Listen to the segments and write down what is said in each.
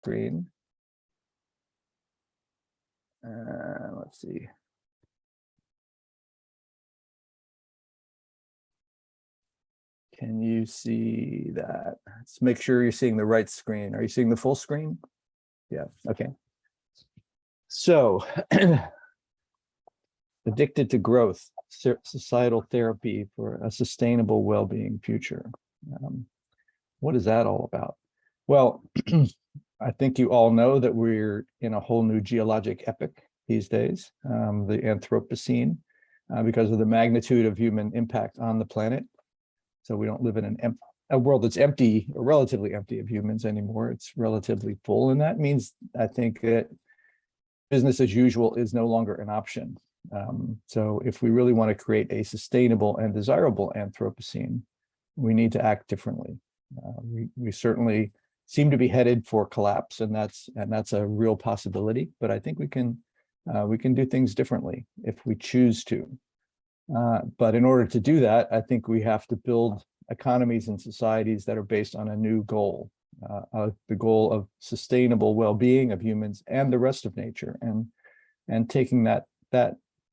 screen. Let's see. Can you see that? Let's make sure you're seeing the right screen. Are you seeing the full screen? Yeah, okay. So, addicted to growth, societal therapy for a sustainable well-being future. What is that all about? Well, I think you all know that we're in a whole new geologic epoch these days, the Anthropocene, because of the magnitude of human impact on the planet. So we don't live in a world that's empty or relatively empty of humans anymore. It's relatively full. And that means, I think, that business as usual is no longer an option. So if we really want to create a sustainable and desirable Anthropocene, we need to act differently. We certainly seem to be headed for collapse, and that's a real possibility. But I think we can do things differently if we choose to. But in order to do that, I think we have to build economies and societies that are based on a new goal, the goal of sustainable well-being of humans and the rest of nature, and taking that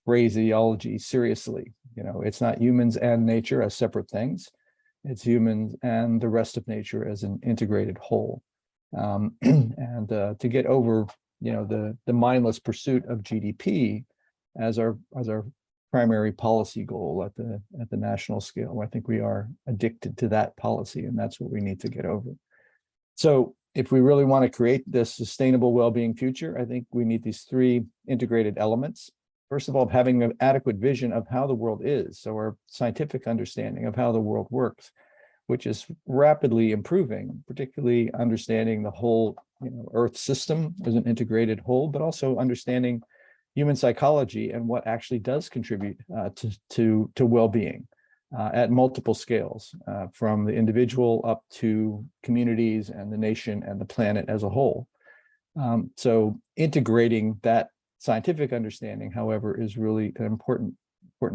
phraseology seriously. You know, it's not humans and nature as separate things. It's humans and the rest of nature as an integrated whole. And to get over, you know, the mindless pursuit of GDP as our primary policy goal at the national scale. I think we are addicted to that policy, and that's what we need to get over. So if we really want to create this sustainable well-being future, I think we need these three integrated elements. First of all, having an adequate vision of how the world is, so our scientific understanding of how the world works, which is rapidly improving, particularly understanding the whole, you know, Earth system as an integrated whole, but also understanding human psychology and what actually does contribute to well-being at multiple scales, from the individual up to communities and the nation and the planet as a whole. So integrating that scientific understanding, however, is really an important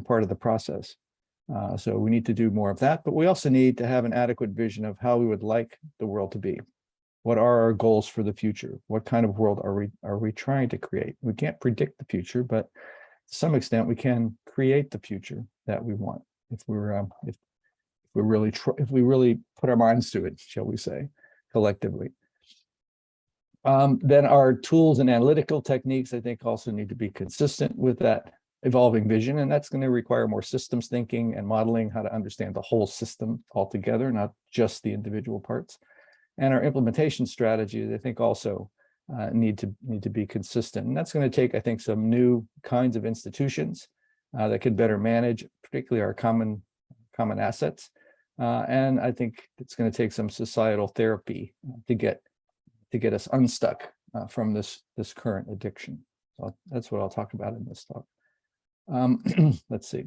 part of the process. So we need to do more of that, but we also need to have an adequate vision of how we would like the world to be. What are our goals for the future? What kind of world are we trying to create? We can't predict the future, but to some extent we can create the future that we want if we really put our minds to it, shall we say, collectively. Then our tools and analytical techniques, I think, also need to be consistent with that evolving vision, and that's going to require more systems thinking and modeling, how to understand the whole system altogether, not just the individual parts. And our implementation strategies, I think, also need to be consistent. And that's going to take, I think, some new kinds of institutions that can better manage, particularly our common assets. And I think it's going to take some societal therapy to get us unstuck from this current addiction. So that's what I'll talk about in this talk. Let's see.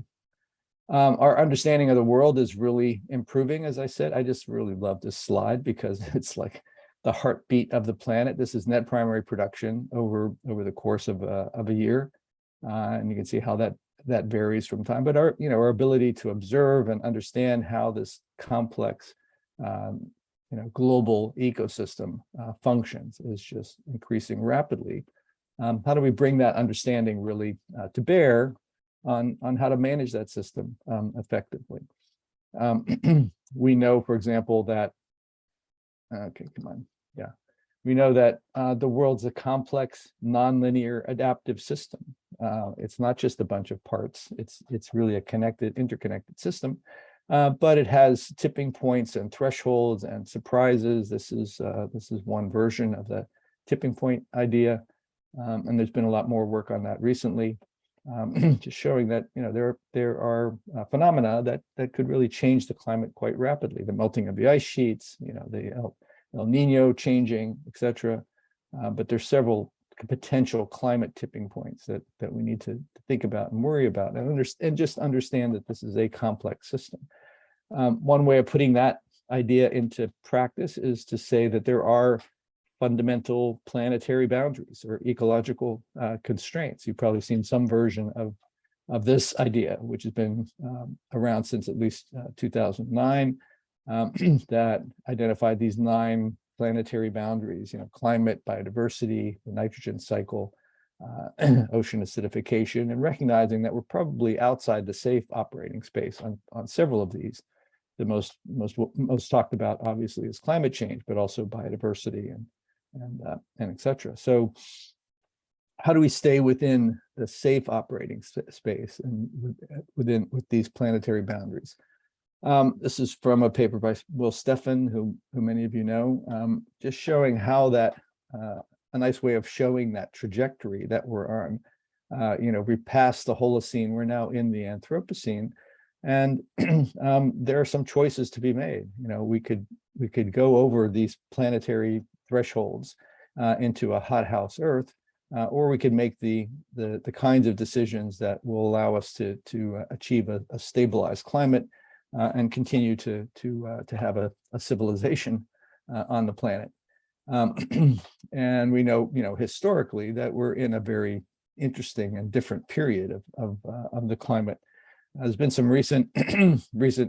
Our understanding of the world is really improving, as I said. I just really love this slide because it's like the heartbeat of the planet. This is net primary production over the course of a year, and you can see how that varies from time. But our ability to observe and understand how this complex global ecosystem functions is just increasing rapidly. How do we bring that understanding really to bear on how to manage that system effectively? We know, for example, that, we know that the world's a complex, nonlinear, adaptive system. It's not just a bunch of parts. It's really a interconnected system, but it has tipping points and thresholds and surprises. This is one version of the tipping point idea, and there's been a lot more work on that recently. Just showing that there are phenomena that could really change the climate quite rapidly. The melting of the ice sheets, the El Nino changing, etc. But there's several potential climate tipping points that we need to think about and worry about, and just understand that this is a complex system. One way of putting that idea into practice is to say that there are fundamental planetary boundaries or ecological constraints. You've probably seen some version of this idea, which has been around since at least 2009, that identified these 9 planetary boundaries, climate, biodiversity, the nitrogen cycle, ocean acidification, and recognizing that we're probably outside the safe operating space on several of these. The most talked about, obviously, is climate change, but also biodiversity and et cetera. So how do we stay within the safe operating space and with these planetary boundaries? This is from a paper by Will Steffen, who many of you know, just showing how that, a nice way of showing that trajectory that we're on. We passed the Holocene, we're now in the Anthropocene, and there are some choices to be made. We could go over these planetary thresholds into a hothouse Earth, or we could make the kinds of decisions that will allow us to achieve a stabilized climate and continue to have a civilization on the planet. And we know, historically, that we're in a very interesting and different period of the climate. There's been some recent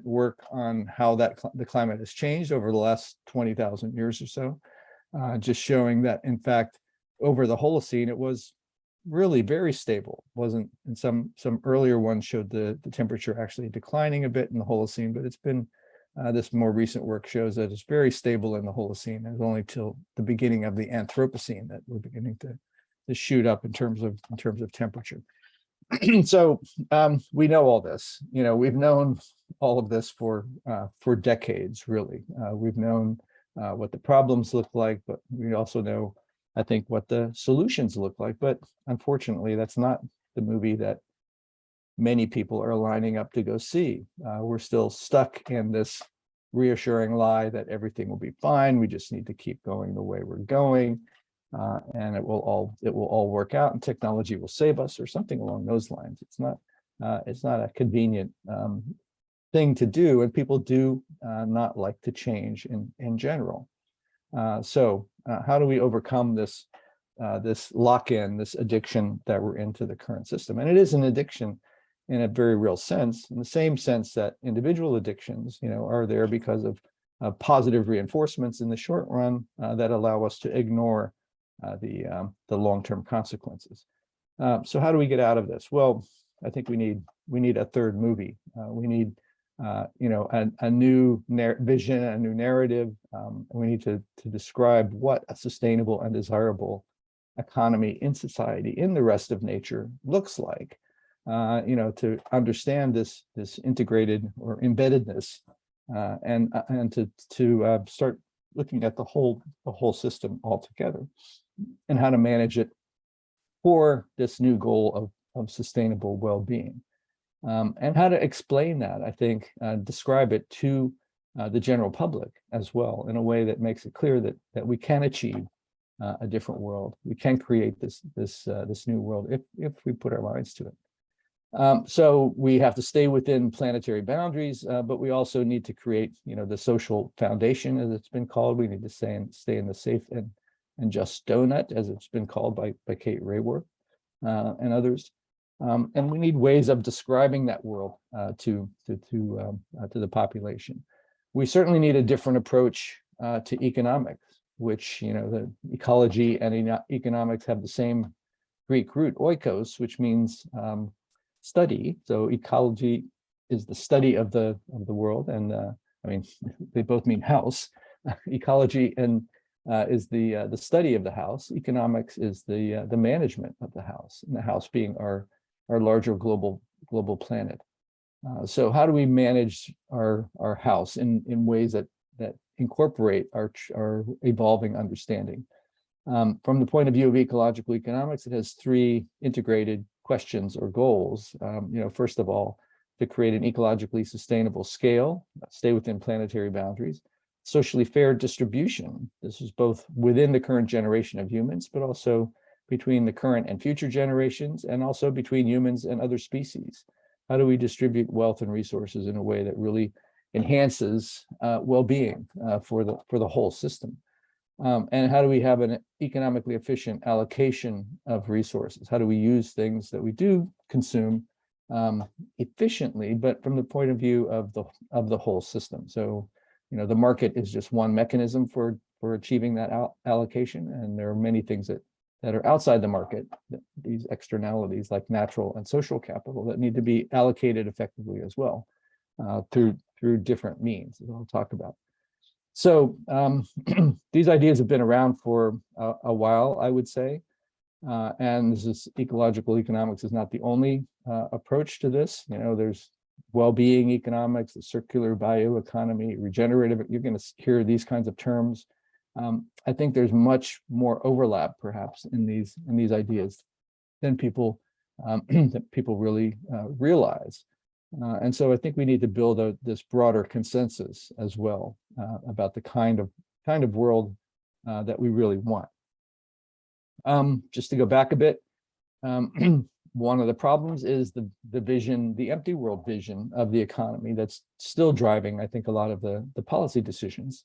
work on how the climate has changed over the last 20,000 years or so, just showing that, in fact, over the Holocene, it was really very stable. Wasn't, and some earlier ones showed the temperature actually declining a bit in the Holocene, but it's been this more recent work shows that it's very stable in the Holocene. It's only till the beginning of the Anthropocene that we're beginning to shoot up in terms of temperature. So we know all this. We've known all of this for decades, really. We've known what the problems look like, but we also know, I think, what the solutions look like. But unfortunately, that's not the movie that many people are lining up to go see. We're still stuck in this reassuring lie that everything will be fine. We just need to keep going the way we're going, and it will all work out, and technology will save us, or something along those lines. It's not a convenient thing to do, and people do not like to change in general. So how do we overcome this lock-in, this addiction that we're into the current system? And it is an addiction in a very real sense, in the same sense that individual addictions, are there because of positive reinforcements in the short run that allow us to ignore the long-term consequences. So how do we get out of this? Well, I think we need a third movie. We need a new vision, a new narrative. We need to describe what a sustainable and desirable economy in society, in the rest of nature, looks like. To understand this integrated or embeddedness, and to start looking at the whole system altogether, and how to manage it for this new goal of sustainable well-being. And how to explain that, I think, describe it to the general public as well, in a way that makes it clear that we can achieve a different world. We can create this new world if we put our minds to it. So we have to stay within planetary boundaries, but we also need to create, the social foundation, as it's been called. We need to stay in the safe and just donut, as it's been called by Kate Raworth and others. And we need ways of describing that world to the population. We certainly need a different approach to economics, which, the ecology and economics have the same Greek root, oikos, which means study. So ecology is the study of the world, and they both mean house. Ecology is the study of the house. Economics is the management of the house, and the house being our larger global planet. So how do we manage our house in ways that incorporate our evolving understanding? From the point of view of ecological economics, it has three integrated questions or goals. First of all, to create an ecologically sustainable scale, stay within planetary boundaries, socially fair distribution. This is both within the current generation of humans, but also between the current and future generations, and also between humans and other species. How do we distribute wealth and resources in a way that really enhances well-being for the whole system? And how do we have an economically efficient allocation of resources? How do we use things that we do consume efficiently, but from the point of view of the whole system? So, the market is just one mechanism for for achieving that allocation. And there are many things that are outside the market, these externalities like natural and social capital, that need to be allocated effectively as well, through different means that I'll talk about. So these ideas have been around for a while, I would say. And this is ecological economics is not the only approach to this. You know, there's well-being economics, the circular bioeconomy, regenerative. You're going to hear these kinds of terms. I think there's much more overlap, perhaps, in these ideas than people really realize. And so I think we need to build this broader consensus as well about the kind of world that we really want. Just to go back a bit, one of the problems is the vision, the empty world vision of the economy that's still driving, I think, a lot of the policy decisions.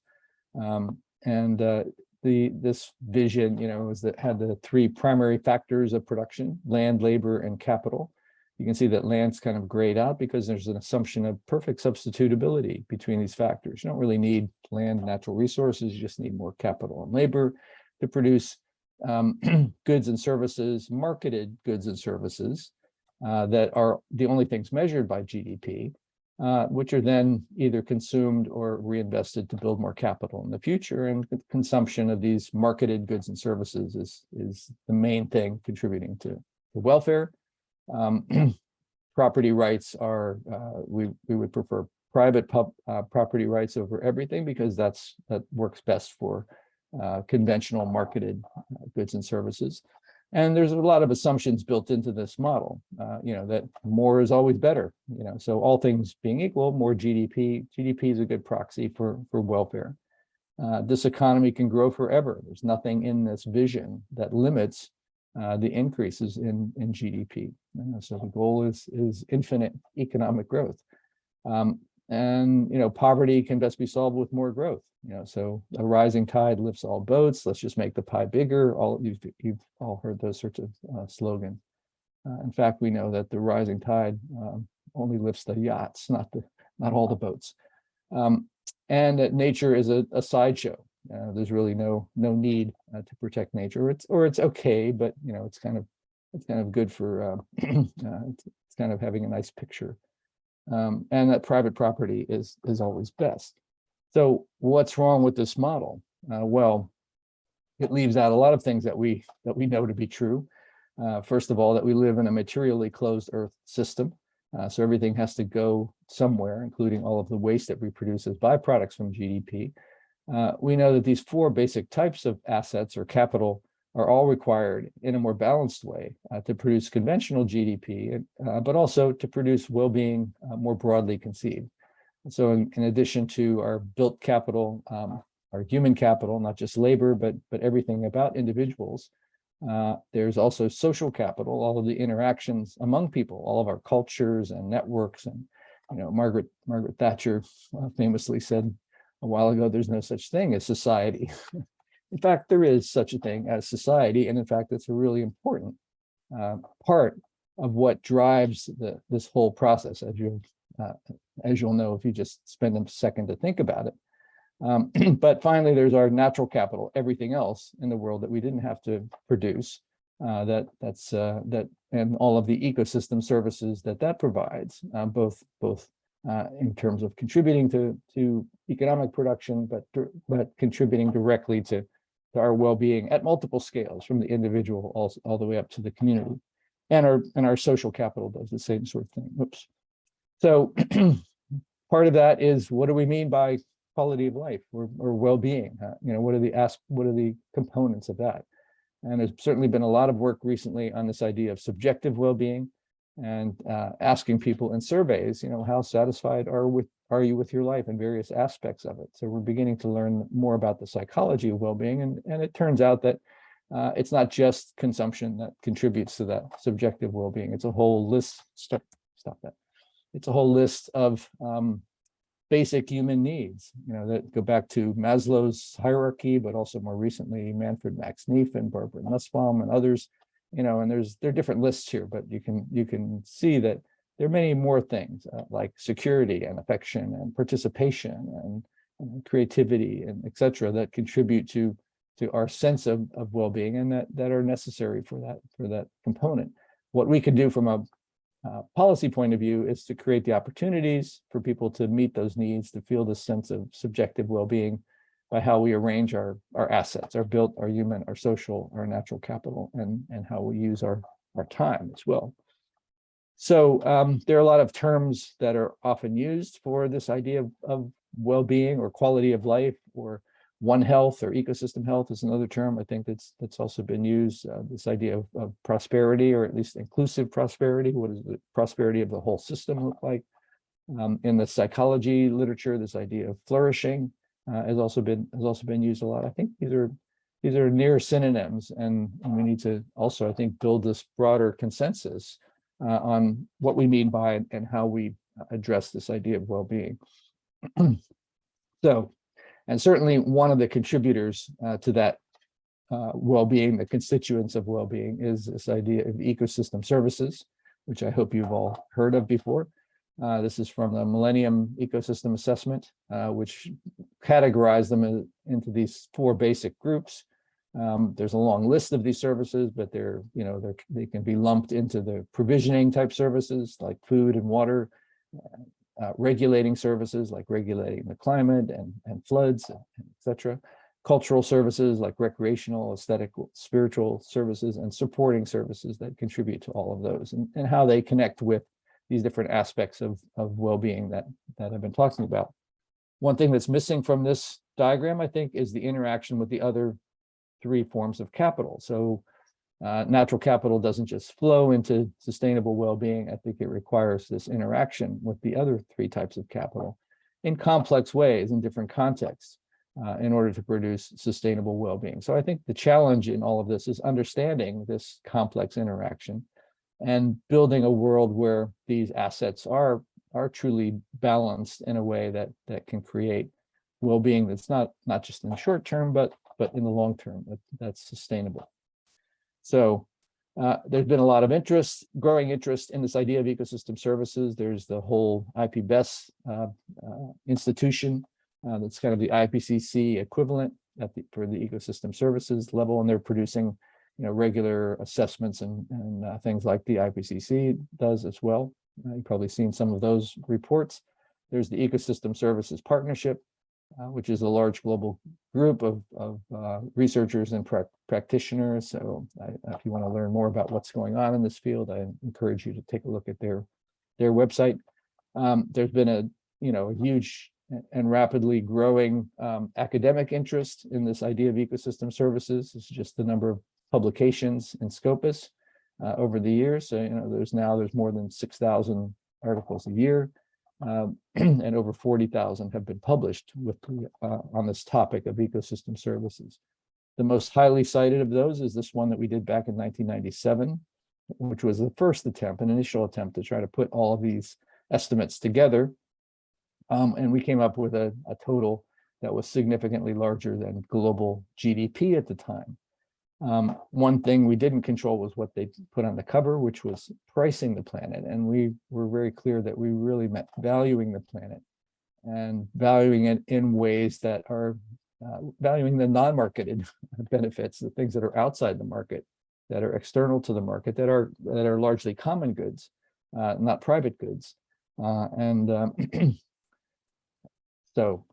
This vision, you know, had the three primary factors of production: land, labor, and capital. You can see that land's kind of grayed out because there's an assumption of perfect substitutability between these factors. You don't really need land, natural resources. You just need more capital and labor to produce goods and services, marketed goods and services that are the only things measured by GDP, which are then either consumed or reinvested to build more capital in the future. And the consumption of these marketed goods and services is the main thing contributing to welfare. Property rights are, we would prefer private property rights over everything, because that works best for conventional marketed goods and services. And there's a lot of assumptions built into this model, you know, that more is always better, you know, so all things being equal, more GDP is a good proxy for welfare. This economy can grow forever. There's nothing in this vision that limits the increases in GDP. So the goal is infinite economic growth. And, you know, poverty can best be solved with more growth. You know, so a rising tide lifts all boats. Let's just make the pie bigger. You've all heard those sorts of slogans. In fact, we know that the rising tide only lifts the yachts, not all the boats. And that nature is a sideshow. There's really no need to protect nature. It's okay, but you know, it's kind of good for it's kind of having a nice picture. And that private property is always best. So what's wrong with this model? Well, it leaves out a lot of things that we know to be true. First of all, that we live in a materially closed Earth system. So everything has to go somewhere, including all of the waste that we produce as byproducts from GDP. We know that these four basic types of assets or capital are all required in a more balanced way to produce conventional GDP, but also to produce well-being more broadly conceived. So in addition to our built capital, our human capital, not just labor, but everything about individuals, there's also social capital, all of the interactions among people, all of our cultures and networks. And, you know, Margaret Thatcher famously said a while ago, there's no such thing as society. In fact, there is such a thing as society. And in fact, it's a really important part of what drives this whole process, as you'll know if you just spend a second to think about it. But finally, there's our natural capital, everything else in the world that we didn't have to produce, and all of the ecosystem services that provides, both in terms of contributing to economic production, but contributing directly to our well-being at multiple scales, from the individual all the way up to the community. And our social capital does the same sort of thing. Oops. So part of that is, what do we mean by quality of life or well-being? You know, what are the components of that? And there's certainly been a lot of work recently on this idea of subjective well-being, and asking people in surveys, you know, how satisfied are you with your life and various aspects of it. So we're beginning to learn more about the psychology of well-being, and it turns out that it's not just consumption that contributes to that subjective well-being. It's a whole list. Stop that. It's a whole list of basic human needs, you know, that go back to Maslow's hierarchy, but also more recently Manfred Max Neef and Barbara Nussbaum and others, you know, and there are different lists here, but you can see that there are many more things like security and affection and participation creativity, and et cetera, that contribute to our sense of well-being, and that are necessary for that component. What we can do from a policy point of view is to create the opportunities for people to meet those needs, to feel this sense of subjective well-being by how we arrange our assets, our built, our human, our social, our natural capital, and how we use our time as well. So there are a lot of terms that are often used for this idea of well-being or quality of life, or One Health or ecosystem health is another term I think that's also been used. This idea of prosperity, or at least inclusive prosperity. What does the prosperity of the whole system look like? In the psychology literature, this idea of flourishing has also been used a lot. I think these are near synonyms, and we need to also, I think, build this broader consensus on what we mean by it and how we address this idea of well-being. So, and certainly one of the contributors to that well-being, the constituents of well-being, is this idea of ecosystem services, which I hope you've all heard of before. This is from the Millennium Ecosystem Assessment, which categorized them into these 4 basic groups. There's a long list of these services, but they can be lumped into the provisioning type services like food and water, regulating services like regulating the climate and floods, etc. Cultural services like recreational, aesthetic, spiritual services, and supporting services that contribute to all of those, and how they connect with these different aspects of well-being that I've been talking about. One thing that's missing from this diagram, I think, is the interaction with the other 3 forms of capital. So natural capital doesn't just flow into sustainable well-being. I think it requires this interaction with the other 3 types of capital in complex ways, in different contexts, in order to produce sustainable well-being. So I think the challenge in all of this is understanding this complex interaction and building a world where these assets are truly balanced in a way that can create well-being that's not just in the short term, but in the long term, that's sustainable. So there's been a lot of growing interest in this idea of ecosystem services. There's the whole IPBES institution that's kind of the IPCC equivalent for the ecosystem services level, and they're producing regular assessments and things like the IPCC does as well. You've probably seen some of those reports. There's the Ecosystem Services Partnership, which is a large global group of researchers and practitioners. So if you want to learn more about what's going on in this field, I encourage you to take a look at their website. There's been a huge and rapidly growing academic interest in this idea of ecosystem services. It's just the number of publications in Scopus over the years. So there's more than 6,000 articles a year. And over 40,000 have been published on this topic of ecosystem services. The most highly cited of those is this one that we did back in 1997, which was the first attempt, an initial attempt to try to put all of these estimates together. And we came up with a total that was significantly larger than global GDP at the time. One thing we didn't control was what they put on the cover, which was pricing the planet. And we were very clear that we really meant valuing the planet and valuing it in ways that are valuing the non-marketed benefits, the things that are outside the market, that are external to the market, that are largely common goods, not private goods. So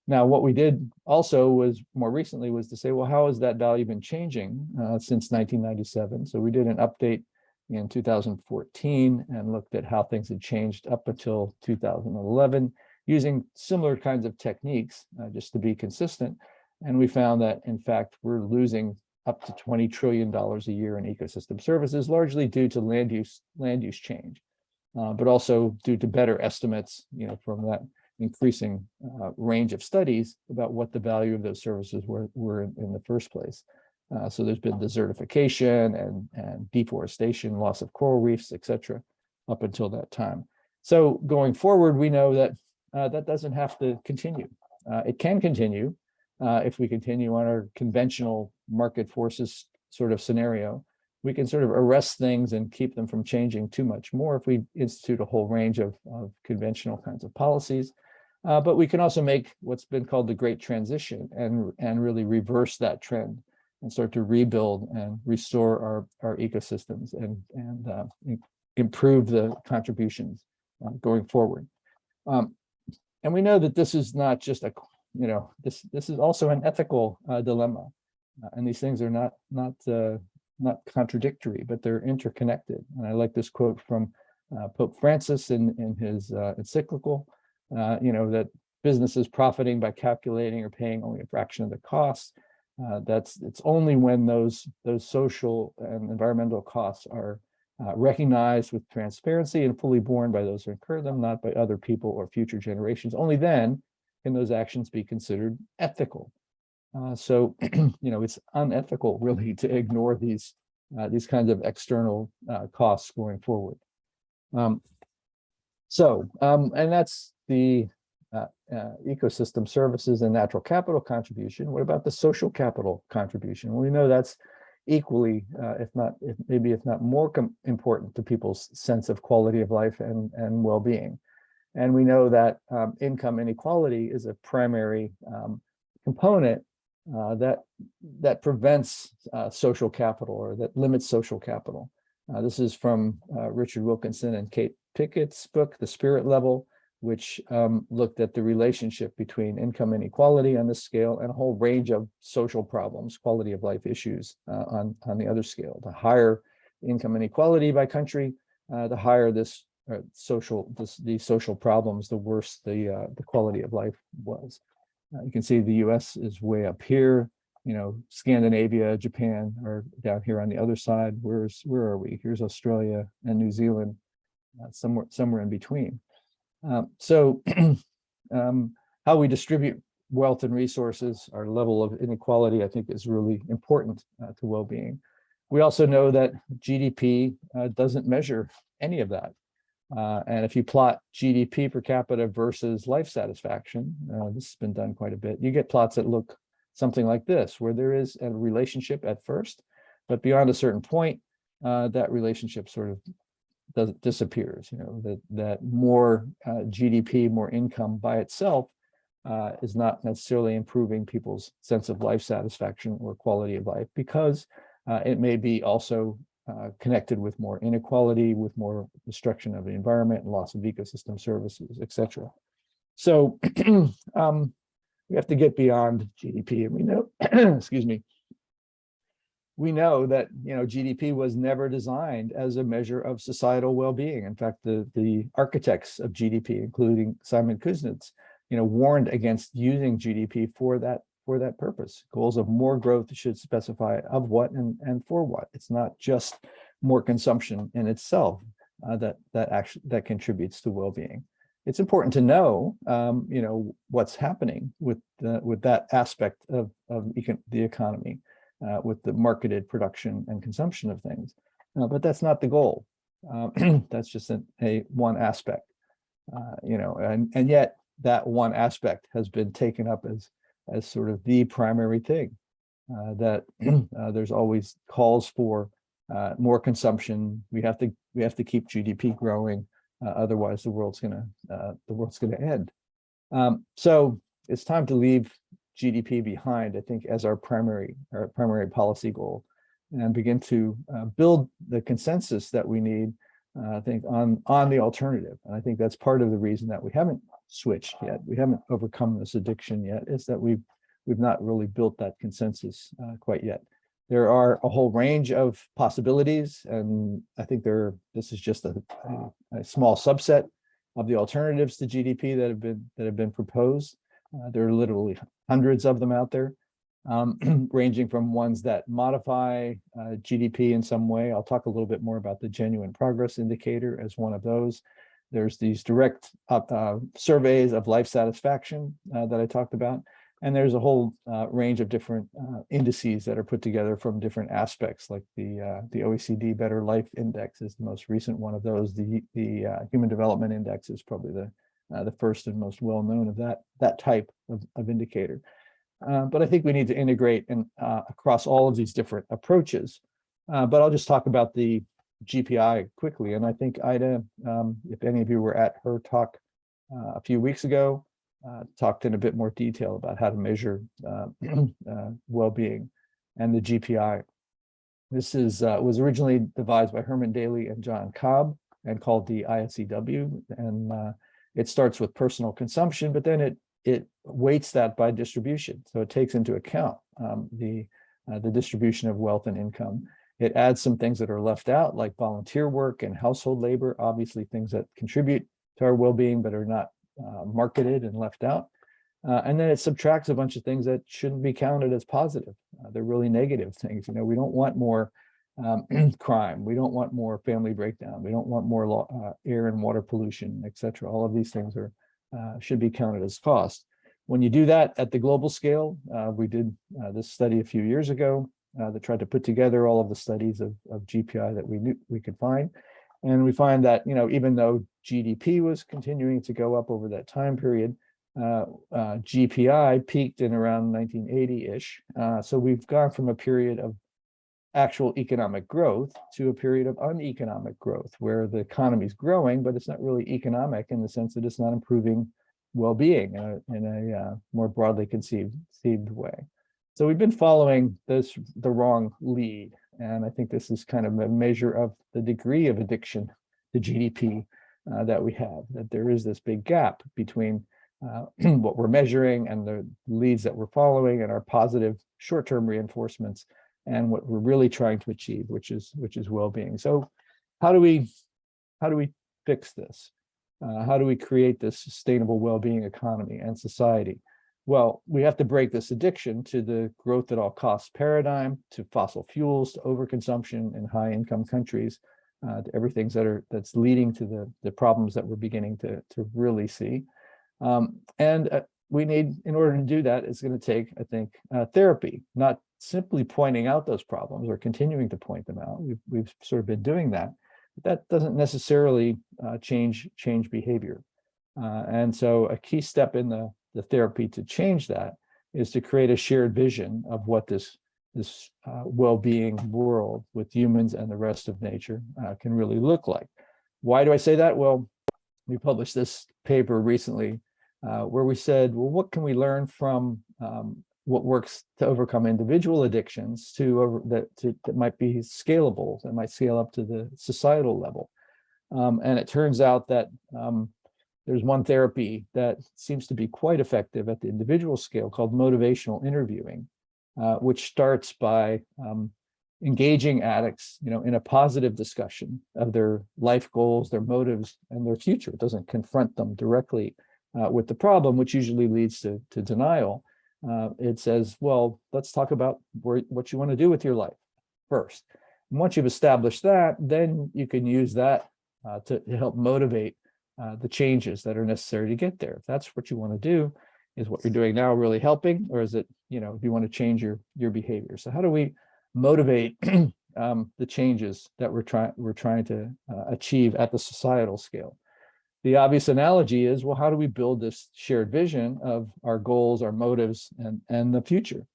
now, what we did also was more recently was to say, well, how has that value been changing since 1997? So we did an update in 2014 and looked at how things had changed up until 2011 using similar kinds of techniques just to be consistent. And we found that, in fact, we're losing up to $20 trillion a year in ecosystem services, largely due to land use change, but also due to better estimates, from that increasing range of studies about what the value of those services were in the first place. So there's been desertification and deforestation, loss of coral reefs, et cetera, up until that time. So going forward, we know that that doesn't have to continue. It can continue if we continue on our conventional market forces sort of scenario. We can sort of arrest things and keep them from changing too much more if we institute a whole range of conventional kinds of policies. But we can also make what's been called the Great Transition and really reverse that trend and start to rebuild and restore our ecosystems and improve the contributions going forward. And we know that this is not just this is also an ethical dilemma, and these things are not contradictory, but they're interconnected. And I like this quote from Pope Francis in his encyclical, that business is profiting by calculating or paying only a fraction of the cost. It's only when those social and environmental costs are recognized with transparency and fully borne by those who incur them, not by other people or future generations. Only then can those actions be considered ethical. So, it's unethical really to ignore these kinds of external costs going forward. And that's the ecosystem services and natural capital contribution. What about the social capital contribution? Well, we know that's equally, if not more important to people's sense of quality of life and well-being. And we know that income inequality is a primary component that prevents social capital, or that limits social capital. This is from Richard Wilkinson and Kate Pickett's book, The Spirit Level, which looked at the relationship between income inequality on this scale and a whole range of social problems, quality of life issues on the other scale. The higher income inequality by country, the higher these social problems, the worse the quality of life was. You can see the US is way up here, Scandinavia, Japan are down here on the other side. Where are we? Here's Australia and New Zealand, somewhere in between. So how we distribute wealth and resources, our level of inequality, I think is really important to well-being. We also know that GDP doesn't measure any of that. And if you plot GDP per capita versus life satisfaction, this has been done quite a bit, you get plots that look something like this, where there is a relationship at first, but beyond a certain point, that relationship sort of disappears. That more GDP, more income by itself is not necessarily improving people's sense of life satisfaction or quality of life, because it may be also connected with more inequality, with more destruction of the environment and loss of ecosystem services, etc. So we have to get beyond GDP, and we know, excuse me, we know that GDP was never designed as a measure of societal well-being. In fact, the architects of GDP, including Simon Kuznets, warned against using GDP for that purpose. Goals of more growth should specify of what and for what. It's not just more consumption in itself that contributes to well-being. It's important to know, what's happening with that aspect of the economy, with the marketed production and consumption of things, but that's not the goal. That's just one aspect, and yet that one aspect has been taken up as sort of the primary thing, that there's always calls for more consumption. We have to keep GDP growing, otherwise the world's gonna end. So it's time to leave GDP behind, I think, as our primary policy goal, and begin to build the consensus that we need, I think, on the alternative. And I think that's part of the reason that we haven't switched yet. We haven't overcome this addiction yet, is that we've not really built that consensus quite yet. There are a whole range of possibilities, and I think this is just a small subset of the alternatives to GDP that have been proposed. There are literally hundreds of them out there, ranging from ones that modify GDP in some way. I'll talk a little bit more about the genuine progress indicator as one of those. There's these direct surveys of life satisfaction that I talked about. And there's a whole range of different indices that are put together from different aspects, like the OECD Better Life Index is the most recent one of those. The Human Development Index is probably the first and most well-known of that type of indicator. But I think we need to integrate across all of these different approaches. But I'll just talk about the GPI quickly. And I think Ida, if any of you were at her talk a few weeks ago, talked in a bit more detail about how to measure well-being and the GPI. This was originally devised by Herman Daly and John Cobb and called the ISEW, and it starts with personal consumption, but then it weights that by distribution. So it takes into account the distribution of wealth and income. It adds some things that are left out, like volunteer work and household labor, obviously things that contribute to our well-being but are not marketed and left out. And then it subtracts a bunch of things that shouldn't be counted as positive. They're really negative things. We don't want more crime. We don't want more family breakdown. We don't want more air and water pollution, et cetera. All of these things should be counted as cost. When you do that at the global scale, we did this study a few years ago that tried to put together all of the studies of GPI that we could find. And we find that, even though GDP was continuing to go up over that time period, GPI peaked in around 1980-ish. So we've gone from a period of actual economic growth to a period of uneconomic growth, where the economy is growing, but it's not really economic in the sense that it's not improving well-being in a more broadly conceived way. So we've been following the wrong lead. And I think this is kind of a measure of the degree of addiction to GDP that we have, that there is this big gap between what we're measuring and the leads that we're following and our positive short-term reinforcements and what we're really trying to achieve, which is well-being. So how do we fix this? How do we create this sustainable well-being economy and society? Well, we have to break this addiction to the growth at all costs paradigm, to fossil fuels, to overconsumption in high-income countries, to everything that's leading to the problems that we're beginning to really see. We need, in order to do that, it's going to take, I think, therapy, not simply pointing out those problems or continuing to point them out. We've sort of been doing that, but that doesn't necessarily change behavior. And so a key step in the therapy to change that is to create a shared vision of what this well-being world with humans and the rest of nature can really look like. Why do I say that? Well, we published this paper recently where we said, well, what can we learn from what works to overcome individual addictions that might be scalable, that might scale up to the societal level? And it turns out that there's one therapy that seems to be quite effective at the individual scale called motivational interviewing, which starts by engaging addicts, in a positive discussion of their life goals, their motives, and their future. It doesn't confront them directly with the problem, which usually leads to denial. It says, well, let's talk about what you want to do with your life first. And once you've established that, then you can use that to help motivate the changes that are necessary to get there. If that's what you want to do, is what you're doing now really helping, or is it, do you want to change your behavior? So how do we motivate the changes that we're trying to achieve at the societal scale? The obvious analogy is, well, how do we build this shared vision of our goals, our motives, and the future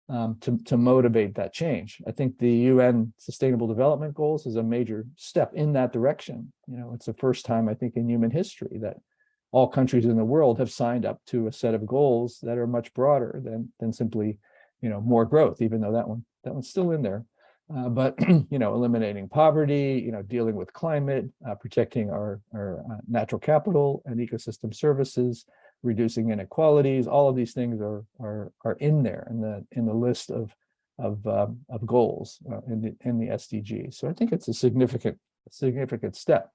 to motivate that change? I think the UN Sustainable Development Goals is a major step in that direction. It's the first time, I think, in human history that all countries in the world have signed up to a set of goals that are much broader than simply, more growth, even though that one's still in there. But eliminating poverty, dealing with climate, protecting our natural capital and ecosystem services, reducing inequalities, all of these things are in there in the list of goals in the SDGs. So I think it's a significant step.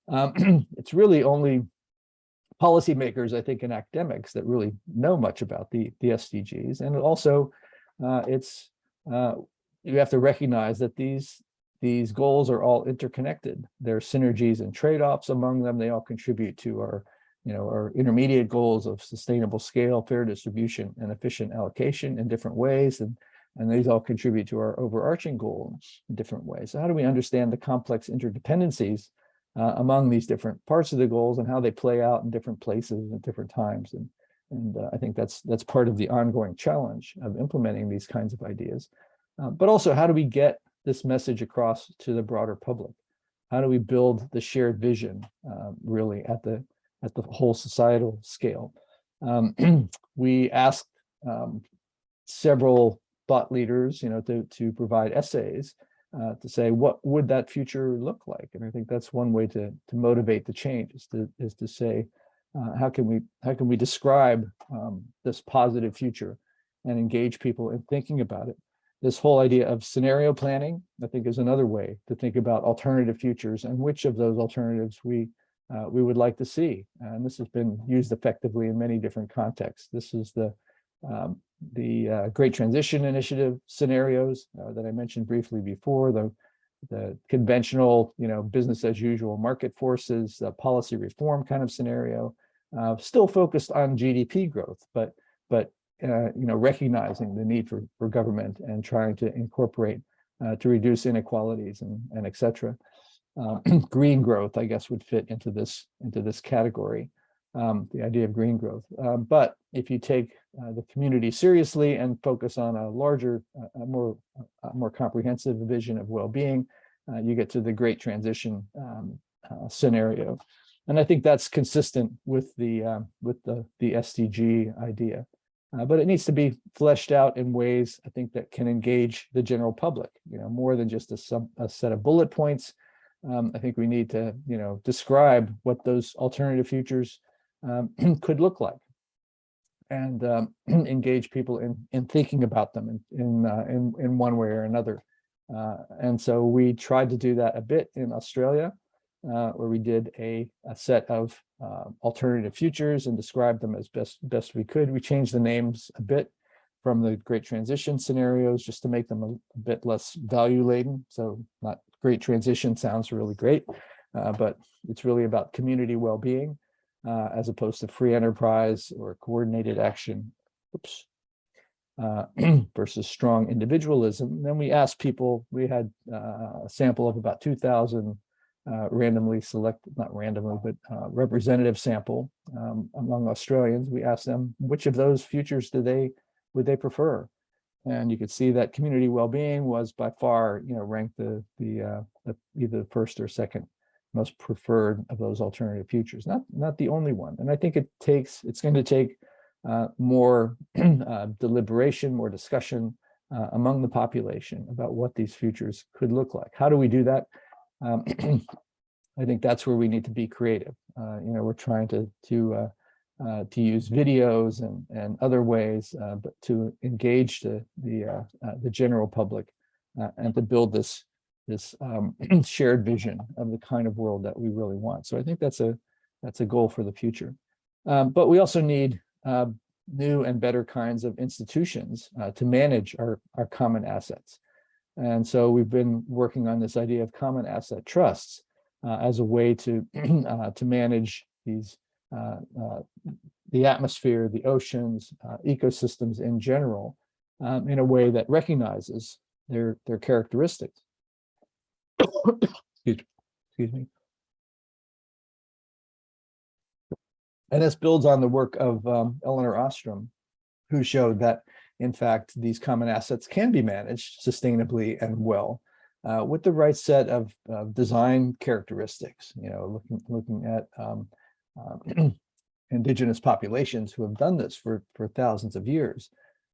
It's really only policymakers, I think, and academics that really know much about the SDGs, and also you have to recognize that these goals are all interconnected. There are synergies and trade-offs among them. They all contribute to our intermediate goals of sustainable scale, fair distribution, and efficient allocation in different ways. And these all contribute to our overarching goal in different ways. So how do we understand the complex interdependencies among these different parts of the goals and how they play out in different places at different times? And I think that's part of the ongoing challenge of implementing these kinds of ideas. But also, how do we get this message across to the broader public? How do we build the shared vision really at the whole societal scale? We asked several thought leaders, to provide essays to say what would that future look like, and I think that's one way to motivate the change is to say how can we describe this positive future and engage people in thinking about it. This whole idea of scenario planning, I think, is another way to think about alternative futures and which of those alternatives we would like to see. And this has been used effectively in many different contexts. This is the Great Transition Initiative scenarios that I mentioned briefly before, the conventional, business as usual market forces, policy reform kind of scenario, still focused on GDP growth, but recognizing the need for government and trying to incorporate to reduce inequalities and et cetera. Green growth, I guess, would fit into this category. The idea of green growth. But if you take the community seriously and focus on a larger, more comprehensive vision of well-being, you get to the Great Transition scenario, and I think that's consistent with the SDG idea. But it needs to be fleshed out in ways, I think, that can engage the general public. More than just a set of bullet points. I think we need to, describe what those alternative futures could look like, and engage people in thinking about them in one way or another. And so we tried to do that a bit in Australia, where we did a set of alternative futures and described them as best we could. We changed the names a bit from the Great Transition scenarios just to make them a bit less value laden. So not Great Transition sounds really great, but it's really about community well-being. As opposed to free enterprise or coordinated action, versus strong individualism. And then we asked people, we had a sample of about 2,000 randomly selected, not randomly, but representative sample among Australians. We asked them which of those futures would they prefer, and you could see that community well-being was by far, ranked the either the first or second most preferred of those alternative futures, not the only one. And I think it's going to take more deliberation, more discussion among the population about what these futures could look like. How do we do that? I think that's where we need to be creative. We're trying to use videos and other ways, but to engage the general public and to build this shared vision of the kind of world that we really want. So I think that's a goal for the future. But we also need new and better kinds of institutions to manage our common assets. And so we've been working on this idea of common asset trusts as a way to manage these the atmosphere, the oceans, ecosystems in general, in a way that recognizes their characteristics. Excuse me. And this builds on the work of Eleanor Ostrom, who showed that, in fact, these common assets can be managed sustainably and well with the right set of design characteristics. Looking at indigenous populations who have done this for thousands of years.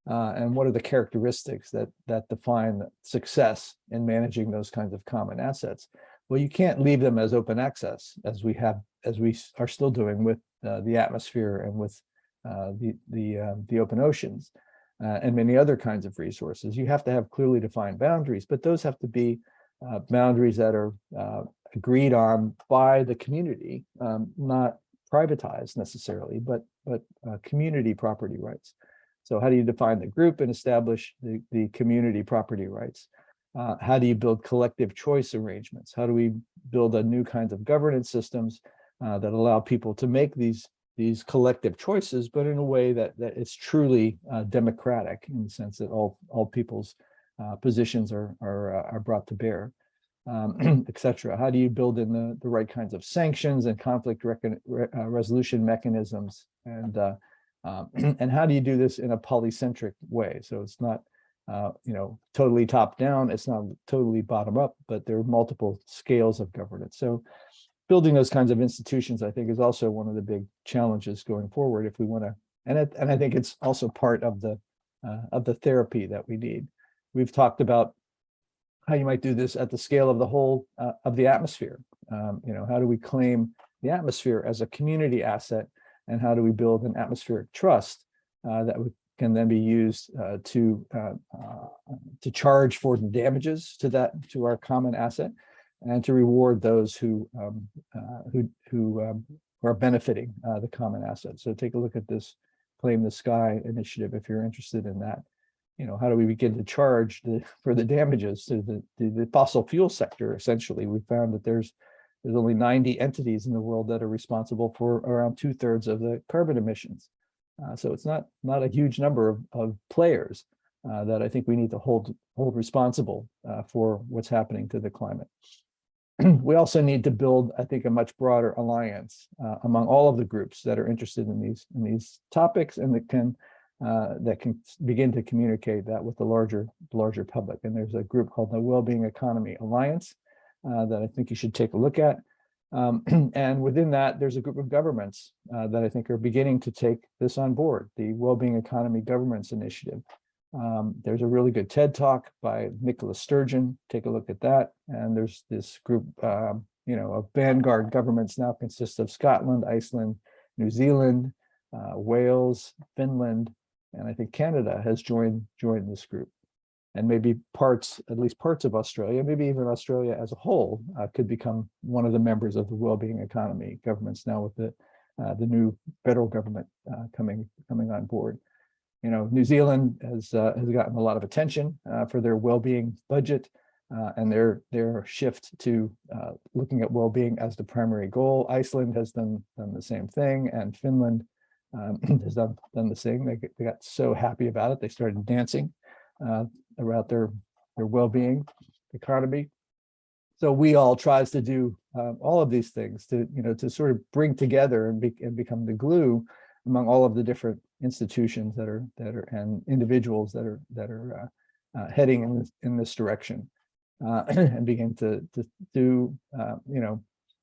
And what are the characteristics that define success in managing those kinds of common assets? Well, you can't leave them as open access as we are still doing with the atmosphere and with the open oceans and many other kinds of resources. You have to have clearly defined boundaries, but those have to be boundaries that are agreed on by the community, not privatized necessarily, but community property rights. So how do you define the group and establish the community property rights? How do you build collective choice arrangements? How do we build a new kinds of governance systems that allow people to make these collective choices, but in a way that it's truly democratic, in the sense that all people's positions are brought to bear, et cetera? How do you build in the right kinds of sanctions and conflict resolution mechanisms, and how do you do this in a polycentric way? So it's not totally top down, it's not totally bottom up, but there are multiple scales of governance. So building those kinds of institutions, I think, is also one of the big challenges going forward if we want to And I think it's also part of the therapy that we need. We've talked about how you might do this at the scale of the whole of the atmosphere. How do we claim the atmosphere as a community asset, and how do we build an atmospheric trust that can then be used to charge for the damages to our common asset, and to reward those who are benefiting the common asset. So take a look at this Claim the Sky initiative if you're interested in that. How do we begin to charge for the damages to the fossil fuel sector? Essentially, we found that there's only 90 entities in the world that are responsible for around 2/3 of the carbon emissions. So it's not a huge number of players that I think we need to hold responsible for what's happening to the climate. We also need to build, I think, a much broader alliance among all of the groups that are interested in these topics, and that can begin to communicate that with the larger public. And there's a group called the Wellbeing Economy Alliance that I think you should take a look at. And within that, there's a group of governments that I think are beginning to take this on board, the Wellbeing Economy Governments Initiative. There's a really good TED Talk by Nicola Sturgeon. Take a look at that. And there's this group, of vanguard governments now consists of Scotland, Iceland, New Zealand, Wales, Finland, and I think Canada has joined this group. And maybe at least parts of Australia, maybe even Australia as a whole, could become one of the members of the Wellbeing Economy Governments now with the new federal government coming on board. New Zealand has gotten a lot of attention for their well-being budget and their shift to looking at well-being as the primary goal. Iceland has done the same thing, and Finland has done the same. They got so happy about it, they started dancing about their well-being economy. So we all tries to do all of these things to sort of bring together and become the glue among all of the different institutions that are and individuals that are heading in this direction, and begin to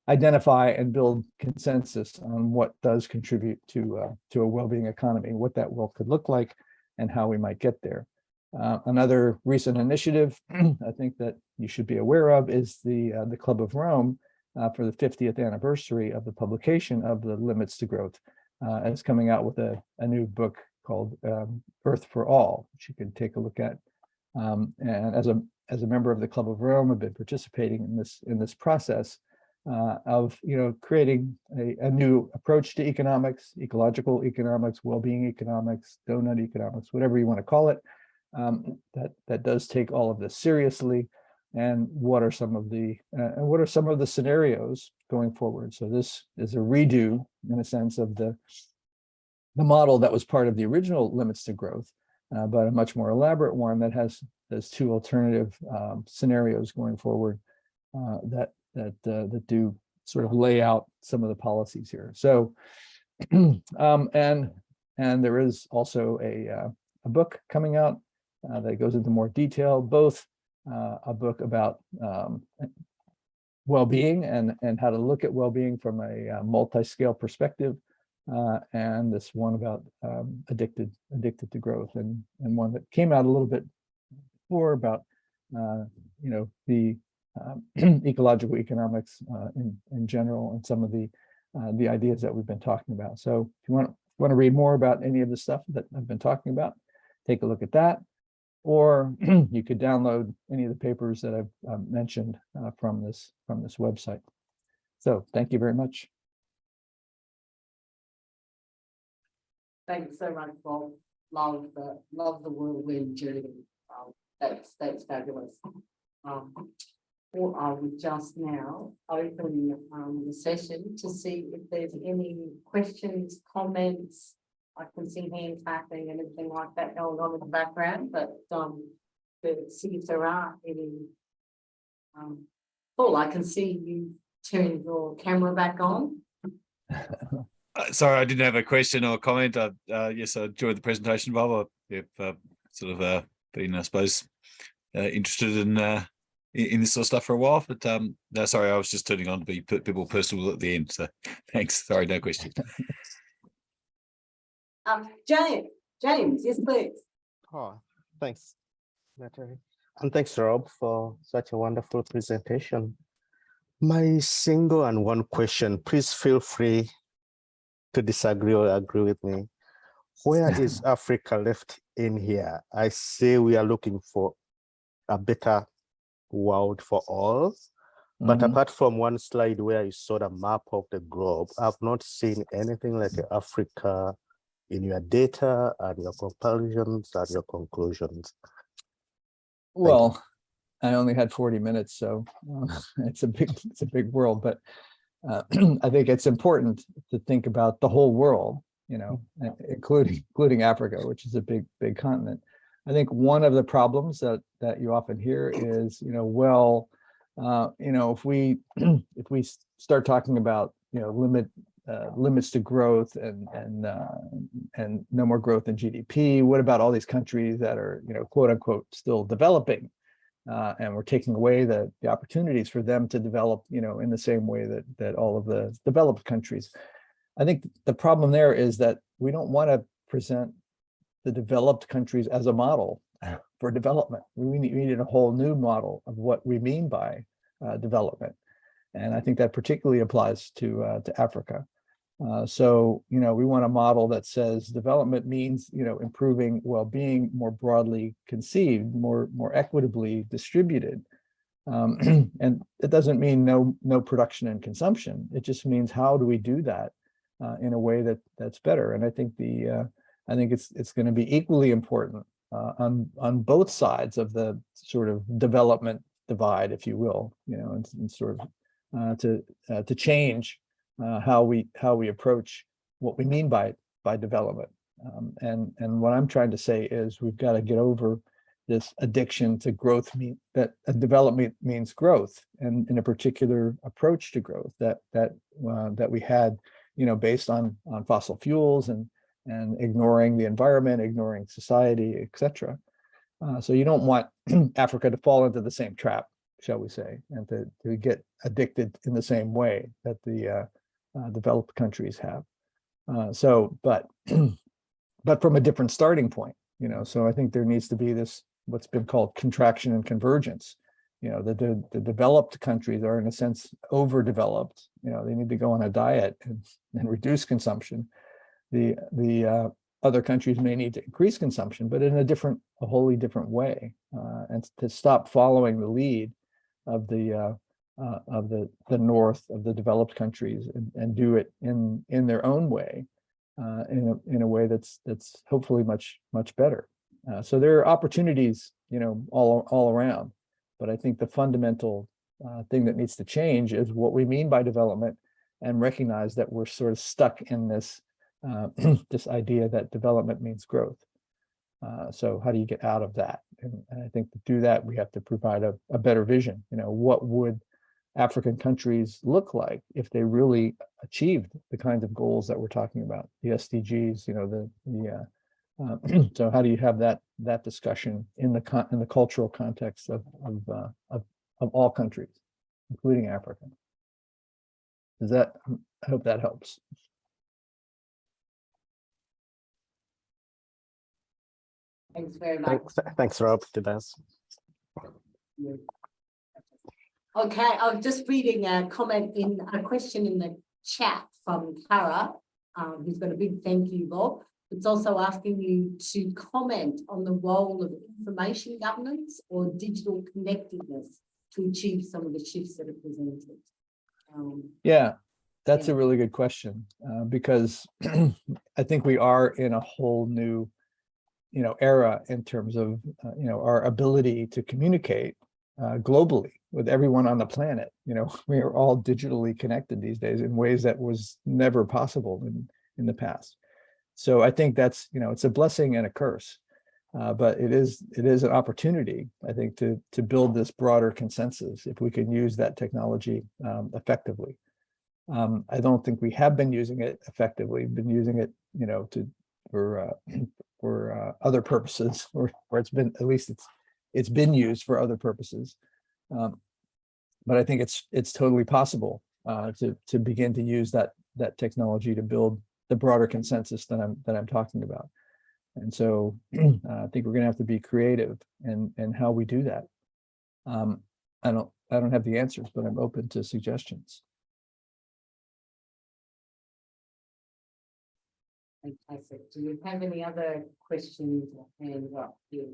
identify and build consensus on what does contribute to a well-being economy, what that will could look like, and how we might get there. Another recent initiative I think that you should be aware of is the Club of Rome for the 50th anniversary of the publication of the Limits to Growth. And it's coming out with a new book called Earth for All, which you can take a look at. And as a member of the Club of Rome, I've been participating in this process of creating a new approach to economics, ecological economics, well-being economics, donut economics, whatever you want to call it. That does take all of this seriously, and what are some of the scenarios going forward. So this is a redo, in a sense, of the model that was part of the original Limits to Growth, but a much more elaborate one that has two alternative scenarios going forward that do sort of lay out some of the policies here. So and there is also a book coming out that goes into more detail, both a book about well-being and how to look at well-being from a multi-scale perspective, and this one about addicted to growth, and one that came out a little bit before about the ecological economics in general, and some of the ideas that we've been talking about. So if you want to read more about any of the stuff that I've been talking about, take a look at that. Or you could download any of the papers that I've mentioned from this website. So thank you very much. Thanks so much, Bob. Love the whirlwind journey. That's fabulous. Or I would just now open the session to see if there's any questions, comments. I can see hand tapping and everything like that going on in the background, but to see if there are any. Paul, I can see you turn your camera back on. Sorry, I didn't have a question or a comment. Yes, I enjoyed the presentation, Bob. I've been, I suppose, interested in this sort of stuff for a while. But no, sorry, I was just turning on to be people personal at the end. So thanks. Sorry, no question. James, yes, please. Oh, thanks, Natalie. And thanks, Rob, for such a wonderful presentation. My single and one question, please feel free to disagree or agree with me. Where is Africa left in here? I say we are looking for a better world for all. But apart from one slide where you saw the map of the globe, I've not seen anything like Africa in your data and your comparisons and your conclusions. Well, I only had 40 minutes, so it's a big world, but I think it's important to think about the whole world, you know, including Africa, which is a big continent. I think one of the problems that you often hear is, you know, well, you know, if we start talking about, you know, limits to growth and no more growth in GDP, what about all these countries that are, you know, quote unquote still developing, and we're taking away the opportunities for them to develop, you know, in the same way that all of the developed countries. I think the problem there is that we don't want to present the developed countries as a model for development. We need a whole new model of what we mean by development. And I think that particularly applies to Africa. So, you know, we want a model that says development means, you know, improving well-being more broadly conceived, more equitably distributed. And it doesn't mean no production and consumption. It just means how do we do that in a way that's better. And I think I think it's going to be equally important on both sides of the sort of development divide, if you will, you know, and sort of to change how we approach what we mean by development. And what I'm trying to say is we've got to get over this addiction to growth, that development means growth, and in a particular approach to growth that we had, you know, based on fossil fuels and ignoring the environment, ignoring society, etc. So you don't want Africa to fall into the same trap, shall we say, and to get addicted in the same way that the developed countries have. But from a different starting point, you know. So I think there needs to be this what's been called contraction and convergence. You know, the developed countries are in a sense overdeveloped. You know, they need to go on a diet and reduce consumption. The other countries may need to increase consumption, but in a wholly different way, and to stop following the lead of the north of the developed countries and do it in their own way, in a way that's hopefully much better. So there are opportunities, you know, all around, but I think the fundamental thing that needs to change is what we mean by development, and recognize that we're sort of stuck in this this idea that development means growth. So how do you get out of that? And I think to do that, we have to provide a better vision. You know, what would African countries look like if they really achieved the kinds of goals that we're talking about, the SDGs? You know, so how do you have that discussion in the cultural context of all countries, including Africa? I hope that helps. Thanks very much. Thanks, Rob. To that. Okay, I'm just reading a question in the chat from Cara, who's got a big thank you, Bob. It's also asking you to comment on the role of information governance or digital connectedness to achieve some of the shifts that are presented. Yeah, that's a really good question, because I think we are in a whole new, you know, era in terms of you know, our ability to communicate globally with everyone on the planet. You know, we are all digitally connected these days in ways that was never possible in the past. So I think that's, you know, it's a blessing and a curse, but it is an opportunity, I think, to build this broader consensus if we can use that technology effectively. I don't think we have been using it effectively. We've been using it, you know, for other purposes, or it's been, at least it's been used for other purposes. But I think it's totally possible to begin to use that technology to build the broader consensus that I'm talking about. And so I think we're going to have to be creative in how we do that. I don't have the answers, but I'm open to suggestions. Fantastic. Do you have any other questions or hands up here?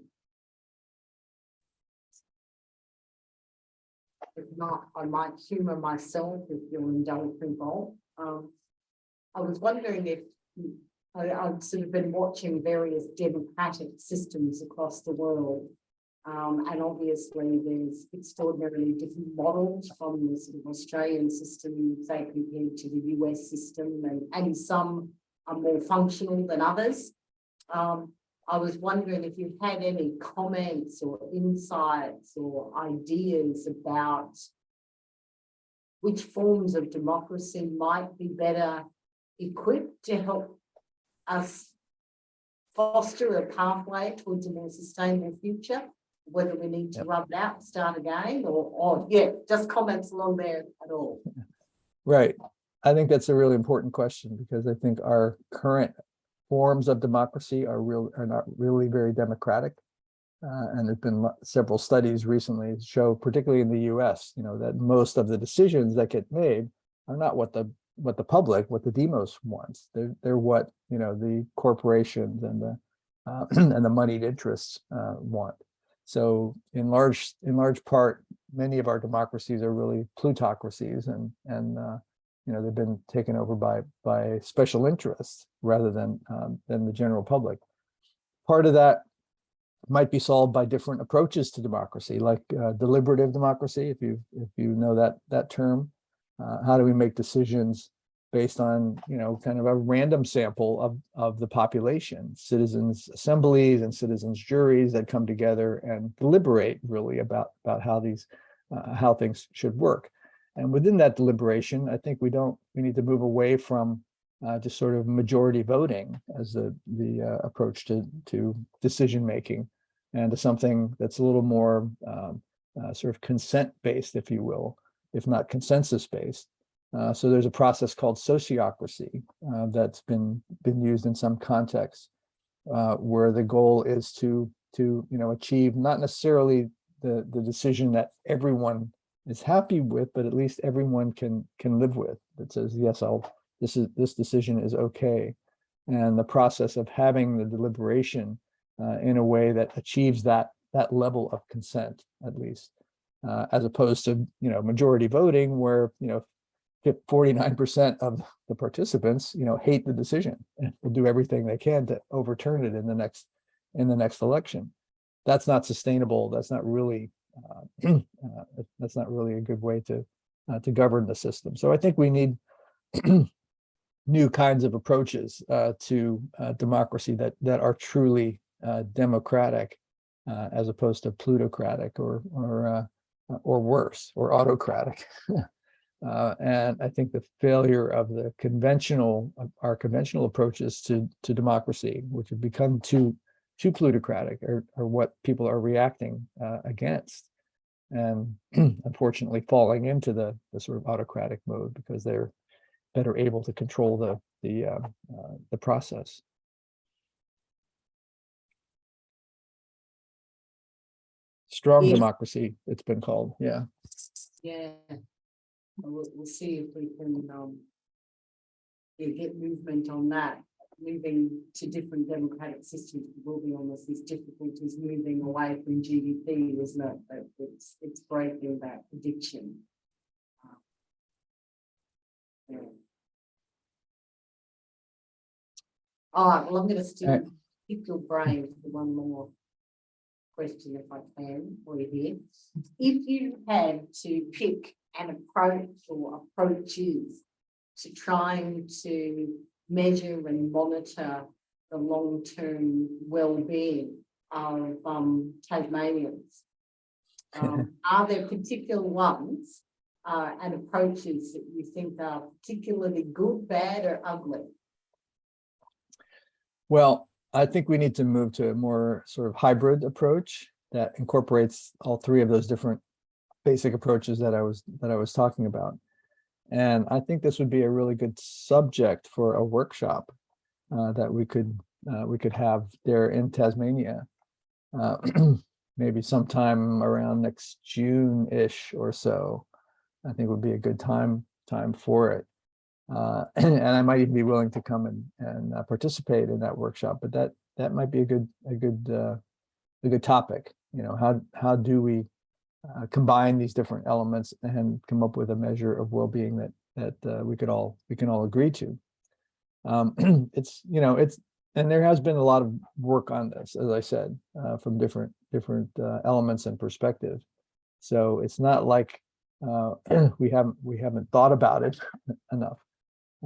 If not, I might humour myself if you'll indulge me, Bob. I was wondering if I've sort of been watching various democratic systems across the world. And obviously there's extraordinarily different models from the sort of Australian system, say, compared to the US system, and some are more functional than others. I was wondering if you had any comments or insights or ideas about which forms of democracy might be better equipped to help us foster a pathway towards a more sustainable future, whether we need to rub it out and start again, or yeah, just comments along there at all. Right. I think that's a really important question, because I think our current forms of democracy are not really very democratic. And there's been several studies recently that show, particularly in the US, that most of the decisions that get made are not what the public, what the demos wants. They're what the corporations and the and the moneyed interests want. So in large part, many of our democracies are really plutocracies, and they've been taken over by special interests rather than the general public. Part of that might be solved by different approaches to democracy, like deliberative democracy, if you know that term. How do we make decisions based on kind of a random sample of the population, citizens assemblies and citizens juries that come together and deliberate really about how things should work. And within that deliberation, I think we need to move away from just sort of majority voting as the approach to decision making, and to something that's a little more sort of consent based, if you will, if not consensus based. So there's a process called sociocracy that's been used in some contexts, where the goal is to achieve not necessarily the decision that everyone is happy with, but at least everyone can live with, that says, yes, this decision is okay. And the process of having the deliberation in a way that achieves that level of consent, at least, as opposed to majority voting, where 49% of the participants hate the decision and will do everything they can to overturn it in the next election. That's not sustainable. That's not really a good way to govern the system. So I think we need new kinds of approaches to democracy that are truly democratic, as opposed to plutocratic or worse, or autocratic. And I think the failure of our conventional approaches to democracy, which have become too plutocratic, are what people are reacting against, and unfortunately falling into the sort of autocratic mode, because they're better able to control the process. Strong democracy, it's been called. Yeah. We'll see if we can get movement on that. Moving to different democratic systems, will be honest, there's difficulties moving away from GDP, isn't it? It's breaking that addiction. All right, well, I'm going to still pick your brain for one more question, if I can, for you here. If you had to pick an approach or approaches to trying to measure and monitor the long-term well-being of Tasmanians, are there particular ones and approaches that you think are particularly good, bad, or ugly? Well, I think we need to move to a more sort of hybrid approach that incorporates all three of those different basic approaches that I was talking about. And I think this would be a really good subject for a workshop that we could have there in Tasmania, maybe sometime around next June-ish or so. I think would be a good time for it. And I might even be willing to come and participate in that workshop. But that might be a good topic. You know, how do we combine these different elements and come up with a measure of well-being that we can all agree to. It's, you know, and there has been a lot of work on this, as I said, from different elements and perspectives. So it's not like we haven't thought about it enough.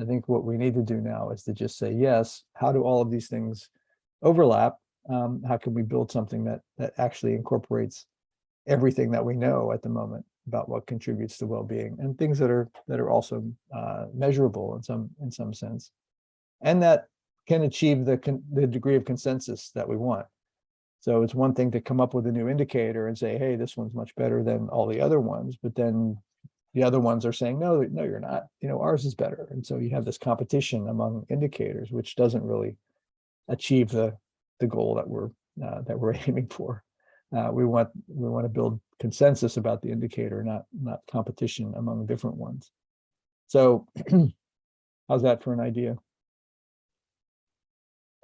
I think what we need to do now is to just say, yes, how do all of these things overlap? How can we build something that actually incorporates everything that we know at the moment about what contributes to well-being, and things that are also measurable in some sense, and that can achieve the degree of consensus that we want. So it's one thing to come up with a new indicator and say, hey, this one's much better than all the other ones, but then the other ones are saying, no, you're not, you know, ours is better. And so you have this competition among indicators, which doesn't really achieve the goal that we're aiming for. We want to build consensus about the indicator, not competition among different ones. So how's that for an idea?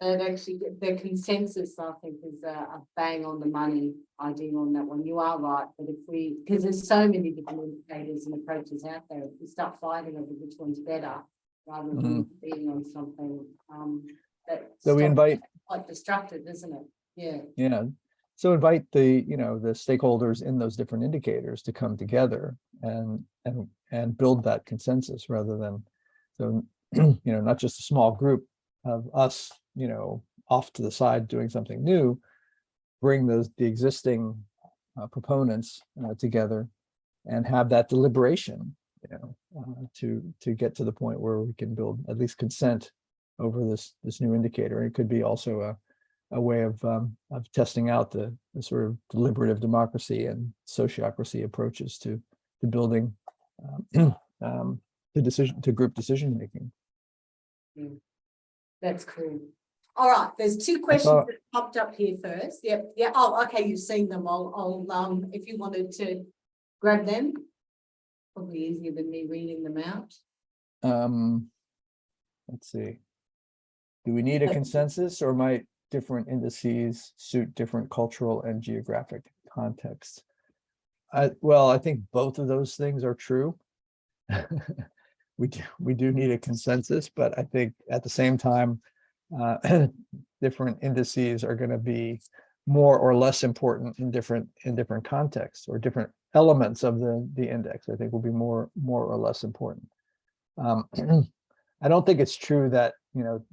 And actually, the consensus, I think, is a bang on the money idea on that one. You are right, but because there's so many different indicators and approaches out there, if we start fighting over which one's better, rather than being on something so we invite, quite destructive, isn't it? Yeah. So invite the stakeholders in those different indicators to come together and build that consensus, rather than, so not just a small group of us, off to the side doing something new. Bring the existing proponents together and have that deliberation, to get to the point where we can build at least consent over this new indicator. It could be also a way of testing out the sort of deliberative democracy and sociocracy approaches to building to group decision making. That's cool. All right, there's two questions that popped up here first. Yep. Yeah. Oh, okay. You've seen them. I'll if you wanted to grab them, probably easier than me reading them out. Let's see. Do we need a consensus, or might different indices suit different cultural and geographic contexts? Well, I think both of those things are true. We do need a consensus, but I think at the same time, different indices are going to be more or less important in different contexts, or different elements of the index, I think, will be more or less important. I don't think it's true that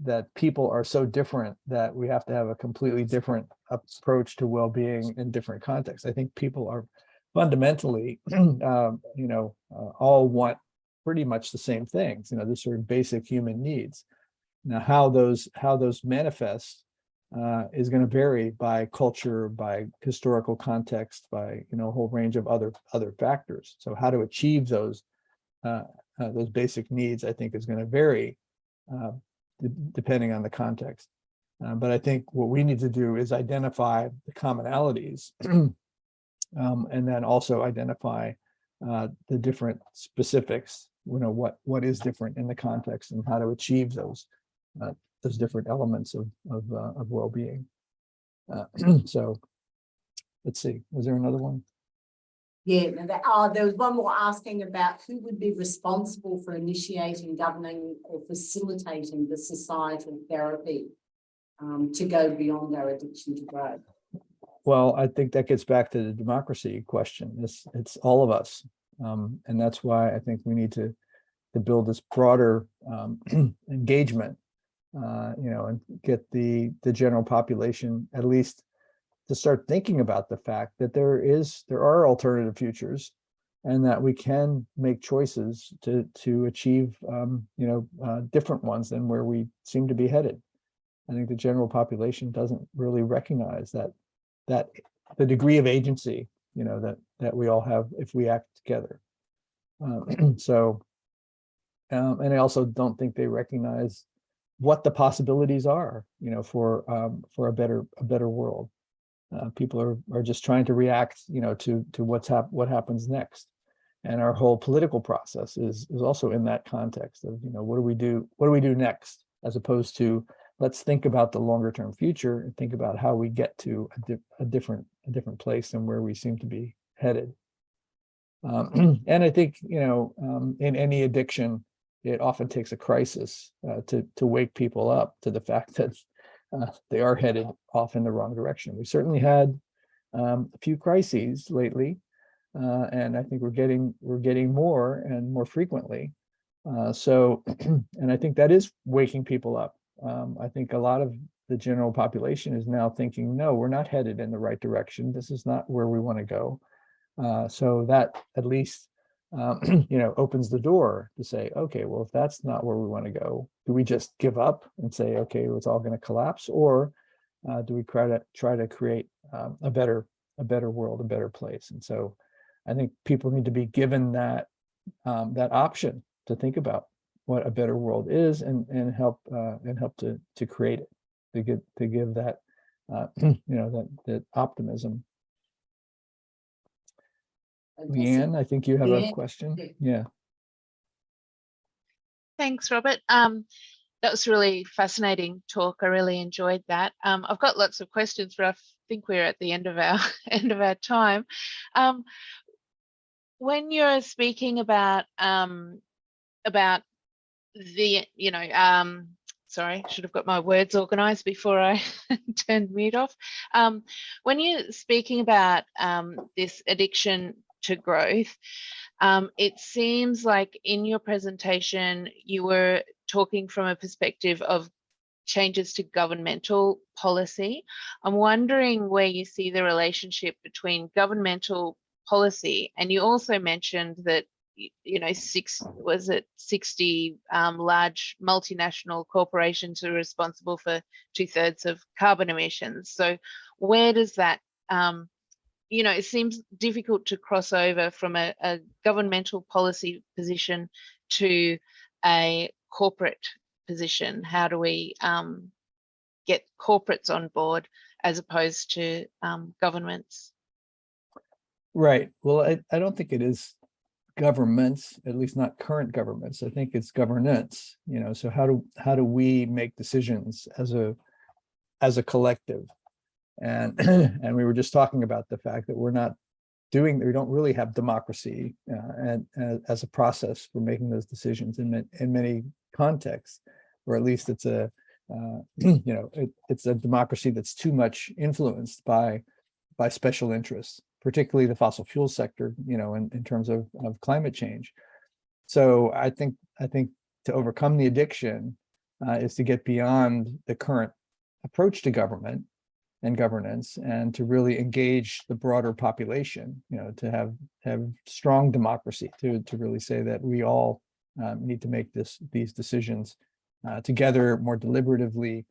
that people are so different that we have to have a completely different approach to well-being in different contexts. I think people are fundamentally, all want pretty much the same things. These sort of basic human needs. Now, how those manifest is going to vary by culture, by historical context, by a whole range of other factors. So how to achieve those basic needs, I think, is going to vary depending on the context. But I think what we need to do is identify the commonalities, and then also identify the different specifics. What is different in the context, and how to achieve those different elements of well-being. So let's see. Was there another one? Yeah, there was one more asking about who would be responsible for initiating, governing, or facilitating the societal therapy to go beyond our addiction to drug. Well, I think that gets back to the democracy question. It's all of us, and that's why I think we need to build this broader engagement, and get the general population at least to start thinking about the fact that there are alternative futures, and that we can make choices to achieve different ones than where we seem to be headed. I think the general population doesn't really recognize that the degree of agency that we all have if we act together. So And I also don't think they recognize what the possibilities are, for a better world. People are just trying to react, to what happens next. And our whole political process is also in that context of, what do we do next, as opposed to let's think about the longer term future and think about how we get to a different place than where we seem to be headed. And I think, in any addiction, it often takes a crisis to wake people up to the fact that they are headed off in the wrong direction. We certainly had a few crises lately, and I think we're getting more and more frequently. And I think that is waking people up. I think a lot of the general population is now thinking, no, we're not headed in the right direction. This is not where we want to go. So that at least, opens the door to say, okay, well, if that's not where we want to go, do we just give up and say, okay, it's all going to collapse, or do we try to create a better world, a better place? And so, I think people need to be given that option to think about what a better world is, and help to create it, to give that that optimism. Leanne, I think you have a question. Yeah. Thanks, Robert. That was really fascinating talk. I really enjoyed that. I've got lots of questions, but I think we're at the end of our time. When you're speaking about the, sorry, I should have got my words organized before I turned mute off. When you're speaking about this addiction to growth, it seems like in your presentation you were talking from a perspective of changes to governmental policy. I'm wondering where you see the relationship between governmental policy, and you also mentioned that 60 large multinational corporations are responsible for 2/3 of carbon emissions. So where does that it seems difficult to cross over from a governmental policy position to a corporate position. How do we get corporates on board as opposed to governments? Right. Well, I don't think it is governments, at least not current governments. I think it's governance. So how do we make decisions as a collective? And and we were just talking about the fact that we don't really have democracy and as a process for making those decisions in many contexts, or at least it's a it's a democracy that's too much influenced by special interests, particularly the fossil fuel sector, in terms of climate change. So I think to overcome the addiction is to get beyond the current approach to government and governance, and to really engage the broader population, to have strong democracy, to really say that we all need to make these decisions together more deliberatively,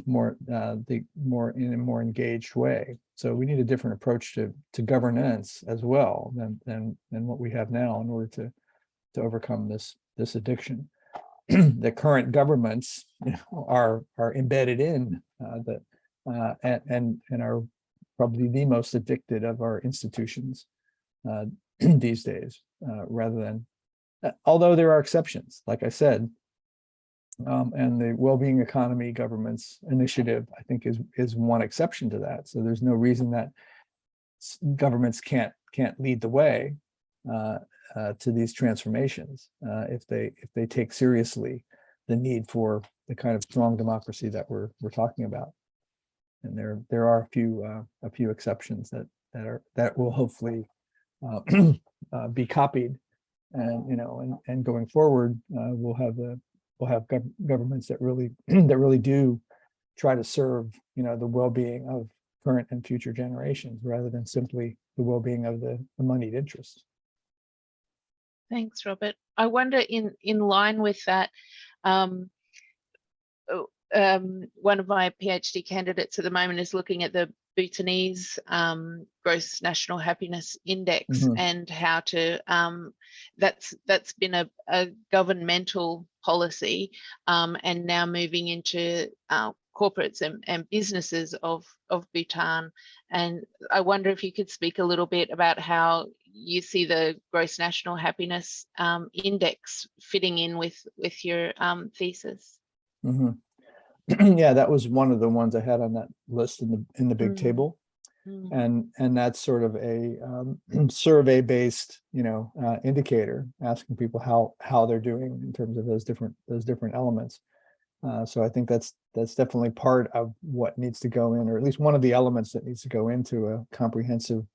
more in a more engaged way. So we need a different approach to governance as well than what we have now in order to overcome this addiction. The current governments are embedded in and are probably the most addicted of our institutions these days, rather than, although there are exceptions, like I said, and the Wellbeing Economy Government's initiative, I think, is one exception to that. So there's no reason that governments can't lead the way to these transformations if they take seriously the need for the kind of strong democracy that we're talking about. And there are a few exceptions that will hopefully be copied, and going forward we'll have governments that really do try to serve the well-being of current and future generations, rather than simply the well-being of the moneyed interests. Thanks, Robert. I wonder, in line with that, one of my PhD candidates at the moment is looking at the Bhutanese gross national happiness index Mhm. and how to that's been a governmental policy, and now moving into corporates and businesses of Bhutan. And I wonder if you could speak a little bit about how you see the gross national happiness index fitting in with your thesis. Mhm. Yeah, that was one of the ones I had on that list in the big table. And that's sort of a survey-based, indicator, asking people how they're doing in terms of those different elements. So I think that's definitely part of what needs to go in, or at least one of the elements that needs to go into a comprehensive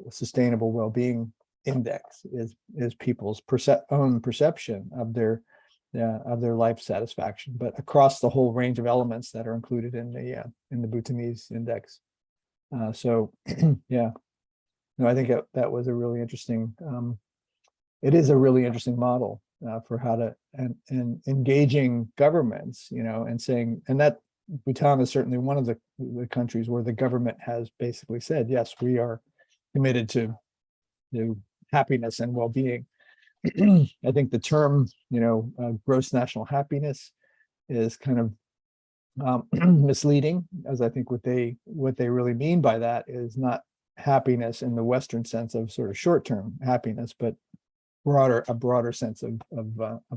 sustainable well-being index is people's own perception of their life satisfaction, but across the whole range of elements that are included in the Bhutanese index. So yeah, no, I think that was a really interesting. It is a really interesting model for how to and engaging governments, and saying, and that Bhutan is certainly one of the countries where the government has basically said, yes, we are committed to happiness and well-being. I think the term, gross national happiness is kind of misleading, as I think what they really mean by that is not happiness in the Western sense of sort of short-term happiness, but a broader sense of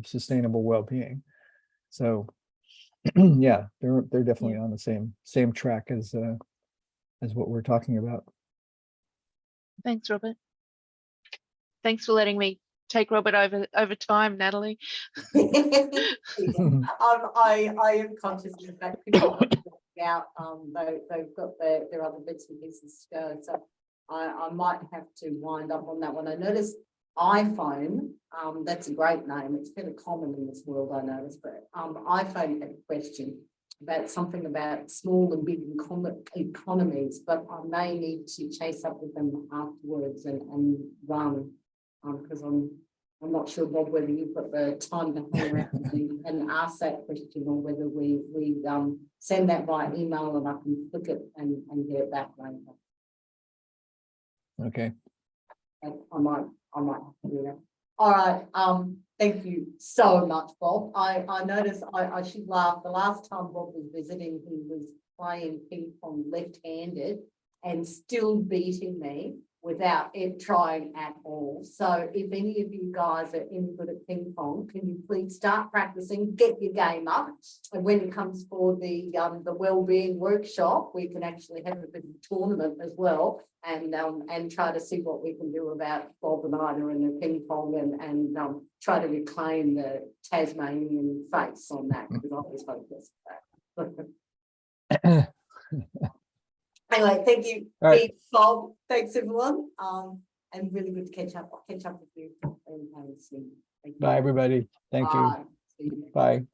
sustainable well-being. So yeah, they're definitely on the same track as what we're talking about. Thanks, Robert. Thanks for letting me take Robert over time, Natalie. I am conscious of the fact people have to get out. They've got their other bits and pieces to go. So I might have to wind up on that one. I noticed iPhone, that's a great name. It's fairly common in this world, I noticed, but iPhone had a question about something about small and big economies, but I may need to chase up with them afterwards and run, because I'm not sure, Bob, whether you've got the time to hang around with me and ask that question, or whether we send that by email and I can click it and get it back later. Okay. I might have to do that. All right. Thank you so much, Bob. I noticed I should laugh. The last time Bob was visiting, he was playing ping pong left-handed and still beating me without it trying at all. So if any of you guys are any good at ping pong, can you please start practicing, get your game up, and when it comes for the wellbeing workshop, we can actually have a bit of a tournament as well, and try to see what we can do about Bob and Ida and the ping pong, and try to reclaim the Tasmanian face on that, because I was hopeless at that. Anyway, thank you, Pete, Bob. Thanks, everyone. And really good to catch up with you. And see you. Bye, everybody. Thank you. See you. Bye.